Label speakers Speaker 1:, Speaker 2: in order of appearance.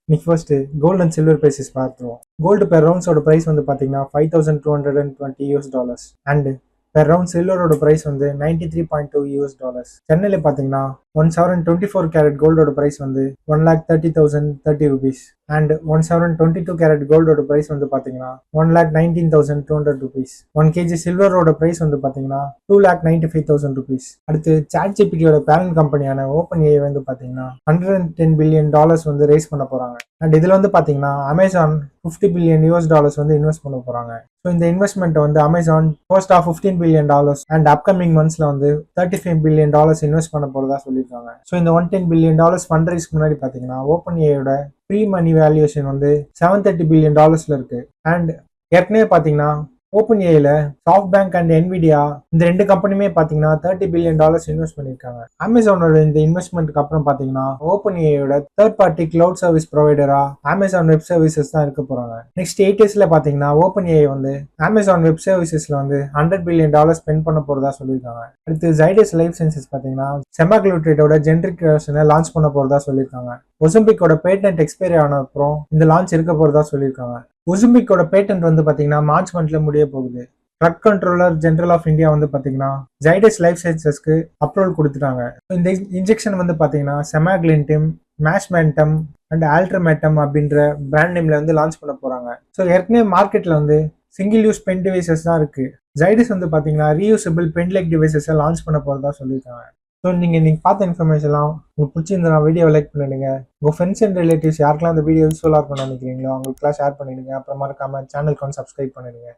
Speaker 1: இன்னைக்கு first gold and silver prices பார்த்துருவோம். Gold per ரவுண்ட்ஸோட பிரைஸ் வந்து பார்த்தீங்கன்னா $5,220 அண்ட் பெர் ரவுண்ட் சில்வரோட பிரைஸ் வந்து $93.2. சென்னையில் பார்த்தீங்கன்னா 1/7 கேரட் கோல்டோட பிரைஸ் வந்து 1,30,030 rupees அண்ட் 1/7 கேரட் கோல்டோட பிரைஸ் வந்து பார்த்தீங்கன்னா 1,19,200 rupees. 1 kg சில்வரோட பிரைஸ் வந்து பார்த்தீங்கன்னா 2,95,000 rupees. அடுத்து சாட் ஜிபிடியோட பேரண்ட் கம்பெனியான ஓப்பன் ஏஐ வந்து பார்த்தீங்கன்னா $110 billion வந்து ரேஸ் பண்ண போறாங்க. அண்ட் இதுல வந்து பார்த்தீங்கன்னா அமேசான் $50 billion வந்து இன்வெஸ்ட் பண்ண போறாங்க. ஸோ இந்த இன்வெஸ்ட்மெண்ட் வந்து Amazon first of $15 billion and upcoming மந்த்ஸ்ல வந்து $35 billion இன்வெஸ்ட் பண்ண போறதா சொல்லியிருக்காங்க. ஸோ இந்த $110 billion ஃபண்ட் ரைஸ்க்கு முன்னாடி பார்த்தீங்கன்னா ஓப்பன் ஏயோட ப்ரீ மணி வேல்யூவேஷன் வந்து $730 billion இருக்கு. அண்ட் ஏற்கனவே பார்த்தீங்கன்னா ஓப்பன் ஏல சாஃப்ட் பேங்க் அண்ட் என்விடியா இந்த ரெண்டு கம்பெனியுமே பார்த்தீங்கன்னா $30 billion இன்வெஸ்ட் பண்ணியிருக்காங்க. அமேசானோட இந்த இன்வெஸ்ட்மெண்ட்டுக்கு அப்புறம் பார்த்தீங்கன்னா ஓப்பன் ஏயோட தேர்ட் பார்ட்டி கிளவுட் சர்வீஸ் ப்ரொவைடரா அமேசான் வெப் சர்வீசஸ் தான் இருக்க போறாங்க. நெக்ஸ்ட் 8 yearsல பார்த்தீங்கன்னா ஓப்பன் ஏஐ வந்து அமேசான் வெப் சர்வீசஸ்ல வந்து $100 billion ஸ்பெண்ட் பண்ண போறதா சொல்லியிருக்காங்க. அடுத்து ஜைடஸ் லைஃப் சயின்சஸ் பார்த்தீங்கன்னா செமாக்ளூட்ரேட்டோட ஜென்ரிக் வெர்ஷனை லான்ச் பண்ண போறதா சொல்லியிருக்காங்க. ஒசம்பிக்கோட பேட்டன்ட் எக்ஸ்பைரி ஆன அப்புறம் இந்த லான்ச் இருக்க போறதா சொல்லியிருக்காங்க. ஒசம்பிக்கோட பேட்டன்ட் வந்து பார்த்தீங்கன்னா மார்ச் மந்த்ல முடிய போகுது. Drug controller general of India வந்து பார்த்தீங்கன்னா ஜைடஸ் லைஃப் சயின்சஸ்க்கு அப்ரூவல் கொடுத்துட்டாங்க. இந்த இன்ஜெக்ஷன் வந்து பார்த்தீங்கன்னா செமாக்லின்டிம், மேஷ்மெண்டம் அண்ட் ஆல்ட்ரமேட்டம் அப்படின்ற பிராண்ட் நேம்ல வந்து லான்ச் பண்ண போறாங்க. ஸோ ஏற்கனவே மார்க்கெட்ல வந்து சிங்கிள் யூஸ் பென் டிவைசஸ் தான் இருக்கு. ஜைடஸ் வந்து பார்த்தீங்கன்னா ரீயூசபிள் பென் லைக் டிவைசஸை லான்ச் பண்ண போறதா சொல்லியிருக்காங்க. ஸோ நீங்கள் பார்த்த இன்ஃபர்மேஷன்லாம் உங்களுக்கு பிடிச்சிருந்தா வீடியோ லைக் பண்ணிடுங்க. உங்கள் ஃப்ரெண்ட்ஸ் அண்ட் ரிலேட்டிவ்ஸ் யாருக்கெல்லாம் இந்த வீடியோ யூஸ்ஃபுல்லாக இருக்கும்னு நினைக்கிறீங்களோ அவங்களுக்குலாம் ஷேர் பண்ணிடுங்க. அப்புறம் மறக்காம சேனலுக்கு வந்து சப்ஸ்கிரைப் பண்ணிடுங்க.